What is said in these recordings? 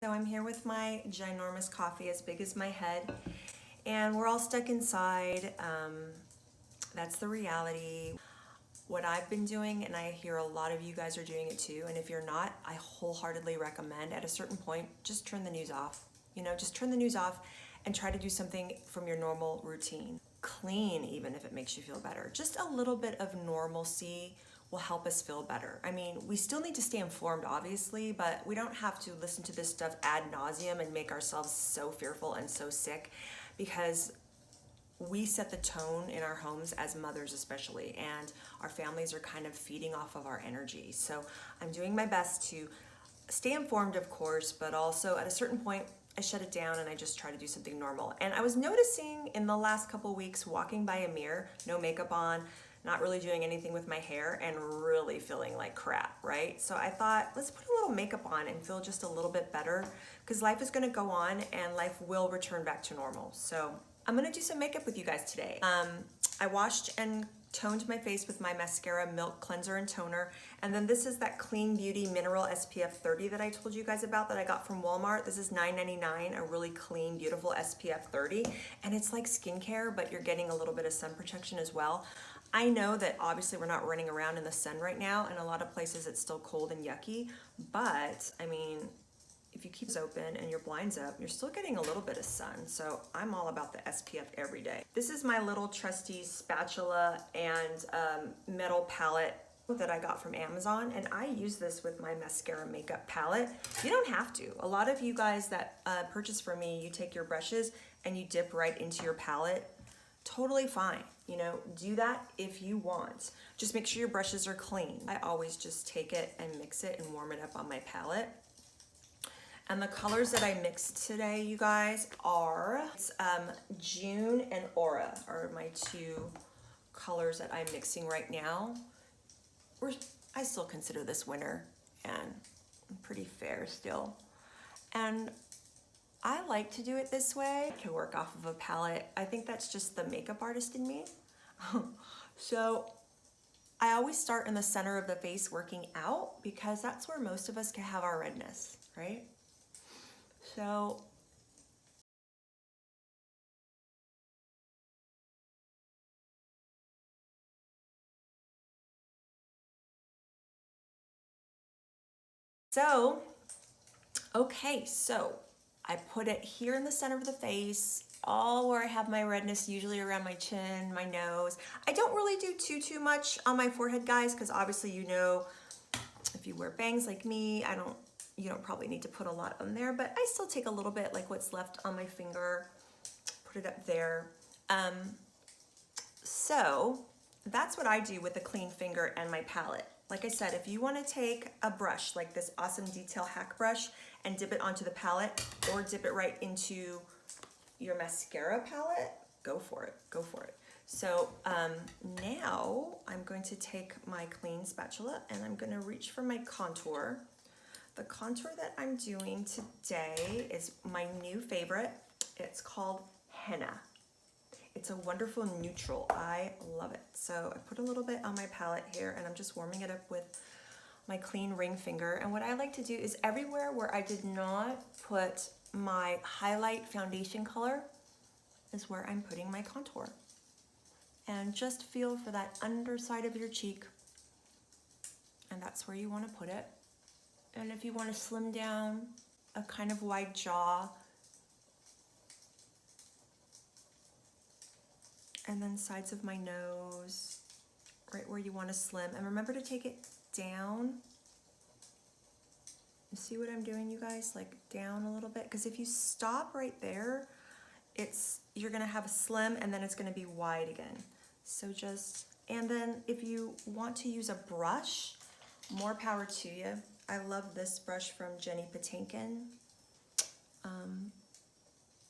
So I'm here with my ginormous coffee as big as my head, and we're all stuck inside. That's the reality. What I've been doing, and I hear a lot of you guys are doing it too, and if you're not, I wholeheartedly recommend at a certain point, just turn the news off. Just turn the news off and try to do something from your normal routine. Clean, even if it makes you feel better. Just a little bit of normalcy will help us feel better. I mean, we still need to stay informed, obviously, but we don't have to listen to this stuff ad nauseum and make ourselves so fearful and so sick, because we set the tone in our homes as mothers especially, and our families are kind of feeding off of our energy. So I'm doing my best to stay informed, of course, but also at a certain point I shut it down and I just try to do something normal. And I was noticing in the last couple weeks, walking by a mirror, no makeup on, not really doing anything with my hair, and really feeling like crap, right? So I thought, let's put a little makeup on and feel just a little bit better, because life is gonna go on and life will return back to normal. So I'm gonna do some makeup with you guys today. I washed and toned my face with my Mascara Milk Cleanser and Toner, and then this is that Clean Beauty Mineral SPF 30 that I told you guys about that I got from Walmart. This is $9.99, a really clean, beautiful SPF 30, and it's like skincare, but you're getting a little bit of sun protection as well. I know that obviously we're not running around in the sun right now, and a lot of places it's still cold and yucky, but I mean, if you keep it open and your blinds up, you're still getting a little bit of sun. So I'm all about the SPF every day. This is my little trusty spatula and metal palette that I got from Amazon, and I use this with my Maskcara Makeup palette. You don't have to. A lot of you guys that purchase from me, you take your brushes and you dip right into your palette. Totally fine. Do that if you want. Just make sure your brushes are clean. I always just take it and mix it and warm it up on my palette. And the colors that I mixed today, you guys, are June and Aura are my two colors that I'm mixing right now. I still consider this winter, and I'm pretty fair still. And I like to do it this way to work off of a palette. I think that's just the makeup artist in me. So I always start in the center of the face working out, because that's where most of us can have our redness, right? So okay, so I put it here in the center of the face, all where I have my redness, usually around my chin, my nose. I don't really do too much on my forehead, guys, because obviously, if you wear bangs like me, you don't probably need to put a lot on there, but I still take a little bit, like what's left on my finger, put it up there. So that's what I do with a clean finger and my palette. Like I said, if you want to take a brush like this awesome detail hack brush and dip it onto the palette, or dip it right into your mascara palette, go for it, go for it. So now I'm going to take my clean spatula and I'm going to reach for my contour. The contour that I'm doing today is my new favorite. It's called Henna. It's a wonderful neutral. I love it. So I put a little bit on my palette here, and I'm just warming it up with my clean ring finger. And what I like to do is everywhere where I did not put my highlight foundation color is where I'm putting my contour. And just feel for that underside of your cheek. And that's where you want to put it. And if you want to slim down a kind of wide jaw, and then sides of my nose, right where you want to slim. And remember to take it down. You see what I'm doing, you guys? Like down a little bit. Because if you stop right there, you're going to have a slim and then it's going to be wide again. So and then if you want to use a brush, more power to you. I love this brush from Jenny Patinkin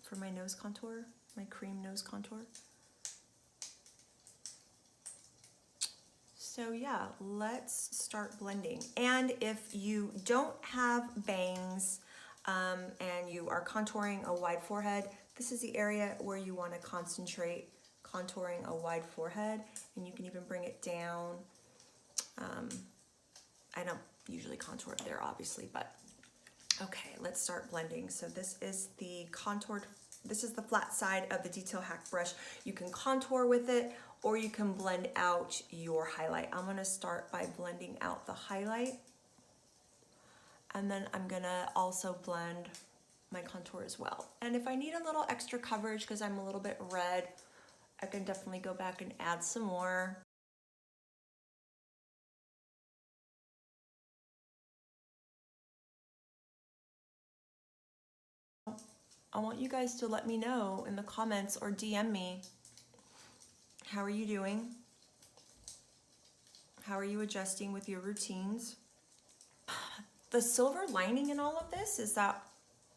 for my nose contour, my cream nose contour. So yeah, let's start blending. And if you don't have bangs and you are contouring a wide forehead, this is the area where you want to concentrate contouring a wide forehead, and you can even bring it down. I don't usually contour up there, obviously, but Okay, let's start blending. So this is the contoured, this is the flat side of the Detail Hack brush. You can contour with it or you can blend out your highlight. I'm gonna start by blending out the highlight, and then I'm gonna also blend my contour as well. And if I need a little extra coverage because I'm a little bit red, I can definitely go back and add some more. I want you guys to let me know in the comments or DM me. How are you doing? How are you adjusting with your routines? The silver lining in all of this is that,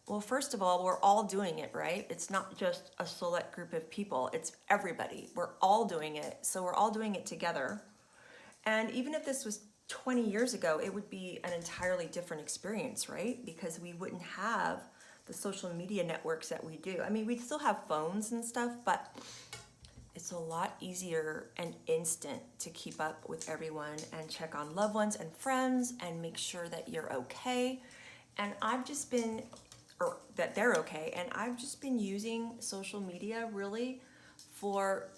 well, first of all, we're all doing it, right? It's not just a select group of people, it's everybody. We're all doing it, so we're all doing it together. And even if this was 20 years ago, it would be an entirely different experience, right? Because we wouldn't have the social media networks that we do. I mean, we'd still have phones and stuff, but it's a lot easier and instant to keep up with everyone and check on loved ones and friends and make sure that you're okay. And I've just been, or that they're okay, and I've just been using social media really for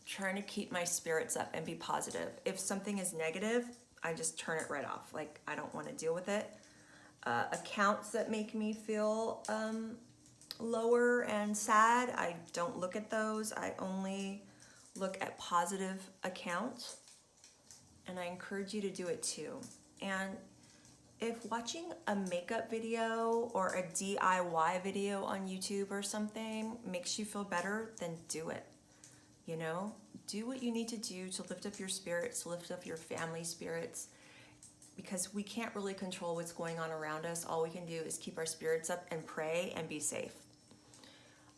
trying to keep my spirits up and be positive. If something is negative, I just turn it right off. Like, I don't want to deal with it. Accounts that make me feel lower and sad, I don't look at those. I only look at positive accounts, and I encourage you to do it too. And if watching a makeup video or a DIY video on YouTube or something makes you feel better, then do it. You know, do what you need to do to lift up your spirits, lift up your family spirits, because we can't really control what's going on around us. All we can do is keep our spirits up and pray and be safe.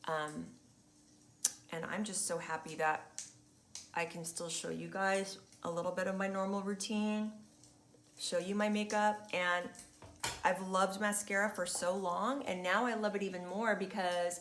And I'm just so happy that I can still show you guys a little bit of my normal routine, show you my makeup, and I've loved mascara for so long, and now I love it even more because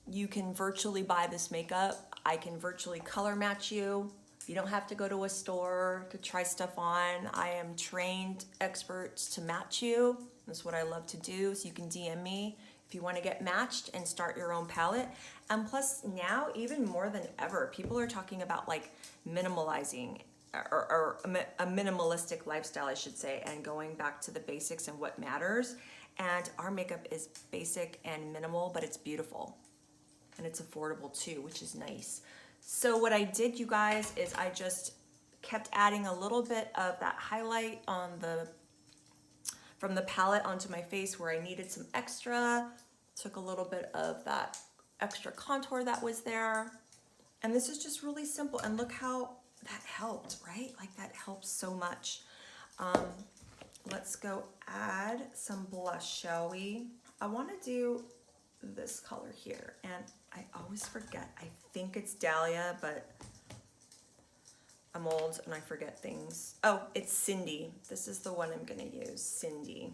you can virtually buy this makeup. I can virtually color match you. You don't have to go to a store to try stuff on. I am trained experts to match you. That's what I love to do. So you can DM me if you want to get matched and start your own palette. And plus now, even more than ever, people are talking about like minimalizing or a minimalistic lifestyle, I should say, and going back to the basics and what matters. And our makeup is basic and minimal, but it's beautiful. And it's affordable too, which is nice. So what I did, you guys, is I just kept adding a little bit of that highlight on from the palette onto my face where I needed some extra. Took a little bit of that extra contour that was there. And this is just really simple. And look how that helped, right? Like, that helps so much. Let's go add some blush, shall we? I want to do this color here, and I always forget. I think it's Dahlia, but I'm old and I forget things. Oh, it's Cindy. This is the one I'm gonna use, Cindy.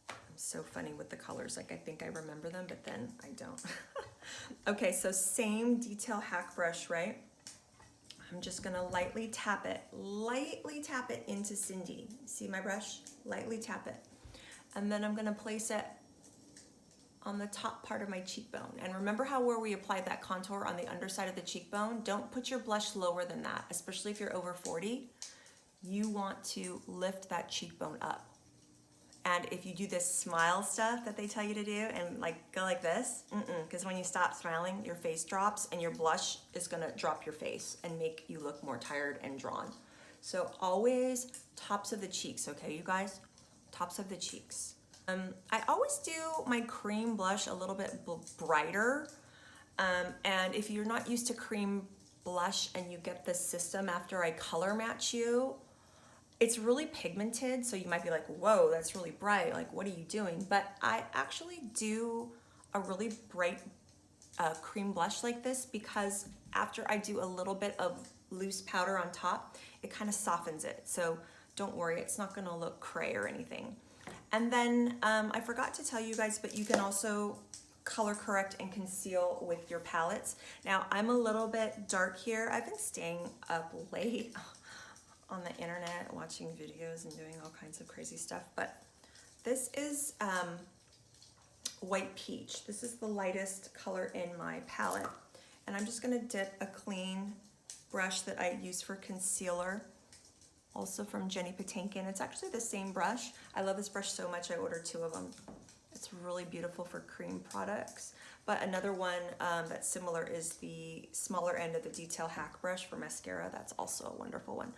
I'm so funny with the colors. Like, I think I remember them, but then I don't. Okay, so same Detail Hack brush, right? I'm just gonna lightly tap it into Cindy. See my brush? Lightly tap it. And then I'm gonna place it on the top part of my cheekbone. And remember how where we applied that contour on the underside of the cheekbone? Don't put your blush lower than that, especially if you're over 40. You want to lift that cheekbone up. And if you do this smile stuff that they tell you to do and like go like this, because when you stop smiling, your face drops and your blush is gonna drop your face and make you look more tired and drawn. So always tops of the cheeks, okay, you guys? Tops of the cheeks. I always do my cream blush a little bit brighter. And if you're not used to cream blush and you get this system after I color match you, it's really pigmented. So you might be like, whoa, that's really bright. Like, what are you doing? But I actually do a really bright cream blush like this because after I do a little bit of loose powder on top, it kind of softens it. So don't worry, it's not gonna look cray or anything. And then I forgot to tell you guys, but you can also color correct and conceal with your palettes. Now, I'm a little bit dark here. I've been staying up late on the internet, watching videos and doing all kinds of crazy stuff, but This is White Peach. This is the lightest color in my palette. And I'm just gonna dip a clean brush that I use for concealer, also from Jenny Patinkin. It's actually the same brush. I love this brush so much, I ordered 2 of them. It's really beautiful for cream products. But another one that's similar is the smaller end of the Detail Hack brush for mascara. That's also a wonderful one.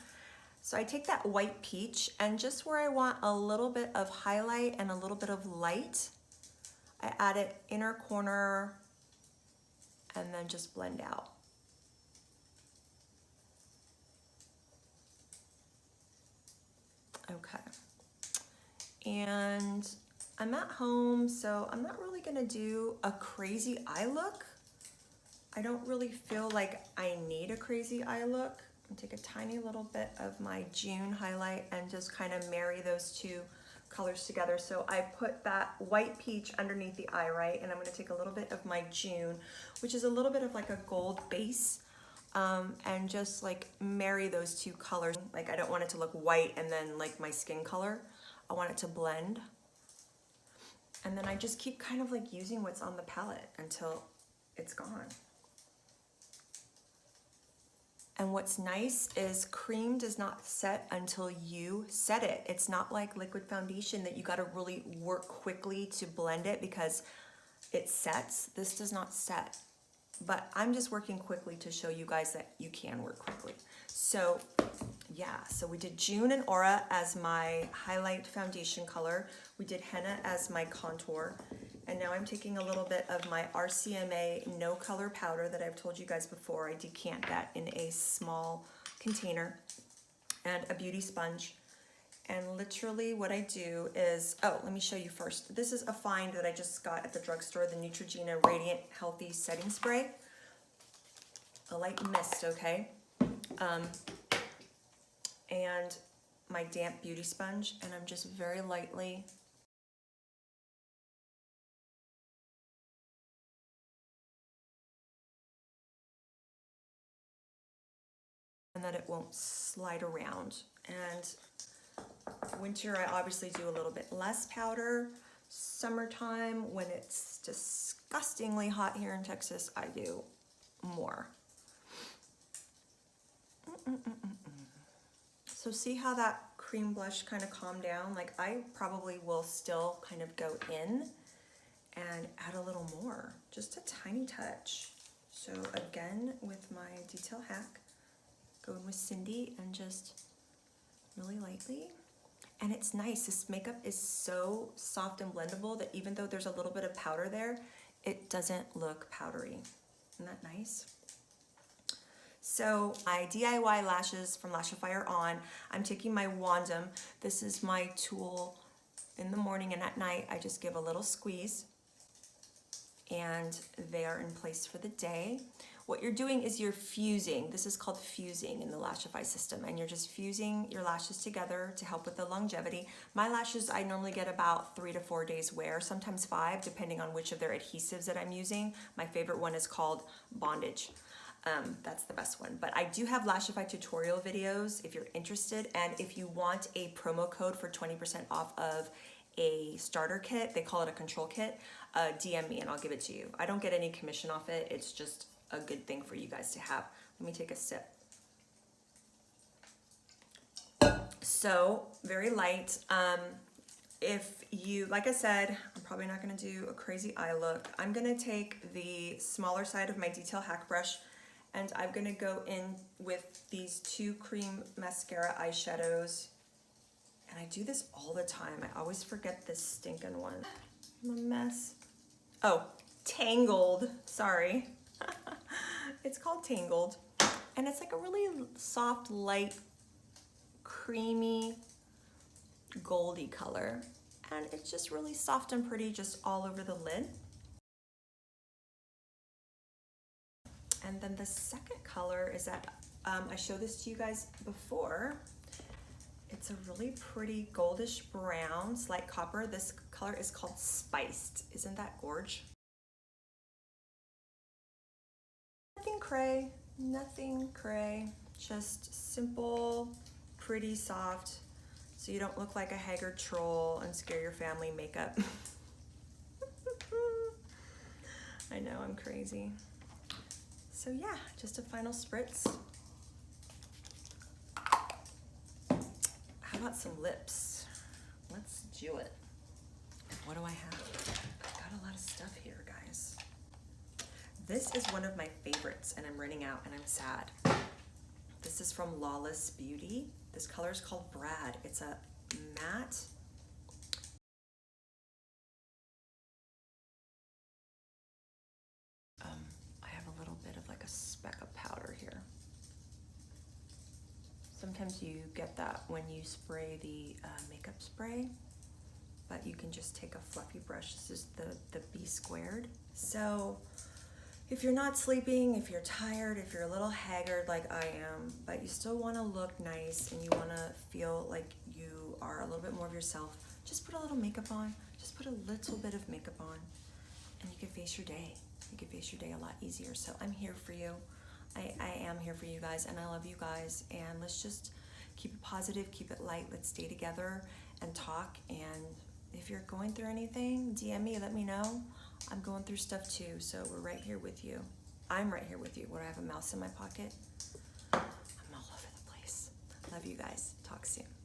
So I take that White Peach, and just where I want a little bit of highlight and a little bit of light, I add it inner corner and then just blend out. Okay. And I'm at home, so I'm not really gonna do a crazy eye look. I don't really feel like I need a crazy eye look. I'm gonna take a tiny little bit of my June highlight and just kind of marry those 2 colors together. So I put that White Peach underneath the eye, right? And I'm gonna take a little bit of my June, which is a little bit of like a gold base, and just like marry those 2 colors. Like I don't want it to look white and then like my skin color. I want it to blend. And then I just keep kind of like using what's on the palette until it's gone. And what's nice is cream does not set until you set it. It's not like liquid foundation that you gotta really work quickly to blend it because it sets. This does not set. But I'm just working quickly to show you guys that you can work quickly. So yeah, so we did June and Aura as my highlight foundation color. We did Henna as my contour. And now I'm taking a little bit of my RCMA no color powder that I've told you guys before. I decant that in a small container, and a beauty sponge. And literally what I do is, oh, let me show you first. This is a find that I just got at the drugstore, the Neutrogena Radiant Healthy Setting Spray. A light mist, okay? And my damp beauty sponge, and I'm just very lightly and that it won't slide around. And winter, I obviously do a little bit less powder. Summertime, when it's disgustingly hot here in Texas, I do more. So see how that cream blush kind of calmed down? Like I probably will still kind of go in and add a little more, just a tiny touch. So again, with my Detail Hack, go in with Cindy and just really lightly. And it's nice, this makeup is so soft and blendable that even though there's a little bit of powder there, it doesn't look powdery. Isn't that nice? So my DIY lashes from Lashifier on, I'm taking my Wandom. This is my tool in the morning, and at night I just give a little squeeze and they are in place for the day. What you're doing is you're fusing. This is called fusing in the Lashify system, and you're just fusing your lashes together to help with the longevity. My lashes, I normally get about 3 to 4 days wear, sometimes 5, depending on which of their adhesives that I'm using. My favorite one is called Bondage. That's the best one. But I do have Lashify tutorial videos if you're interested, and if you want a promo code for 20% off of a starter kit, they call it a control kit, DM me and I'll give it to you. I don't get any commission off it, it's just a good thing for you guys to have. Let me take a sip. So, very light. If you, like I said, I'm probably not gonna do a crazy eye look. I'm gonna take the smaller side of my Detail Hack brush and I'm gonna go in with these 2 cream mascara eyeshadows. And I do this all the time. I always forget this stinking one. I'm a mess. Oh, Tangled, sorry. It's called Tangled. And it's like a really soft, light, creamy, goldy color. And it's just really soft and pretty just all over the lid. And then the second color is that, I showed this to you guys before. It's a really pretty goldish brown, slight copper. This color is called Spiced. Isn't that gorge? Nothing cray, just simple, pretty soft, so you don't look like a haggard troll and scare your family makeup. I know, I'm crazy. So yeah, just a final spritz. How about some lips? Let's do it. What do I have? I've got a lot of stuff here, guys. This is one of my favorites, and I'm running out, and I'm sad. This is from Lawless Beauty. This color is called Brad. It's a matte. I have a little bit of like a speck of powder here. Sometimes you get that when you spray the makeup spray, but you can just take a fluffy brush. This is the B squared. So if you're not sleeping, if you're tired, if you're a little haggard like I am, but you still want to look nice and you want to feel like you are a little bit more of yourself, just put a little makeup on. Just put a little bit of makeup on and you can face your day. You can face your day a lot easier. So I'm here for you. I am here for you guys, and I love you guys, and let's just keep it positive, keep it light. Let's stay together and talk. And if you're going through anything, DM me, let me know. I'm going through stuff too, so we're right here with you. I'm right here with you. Where I have a mouse in my pocket, I'm all over the place. Love you guys. Talk soon.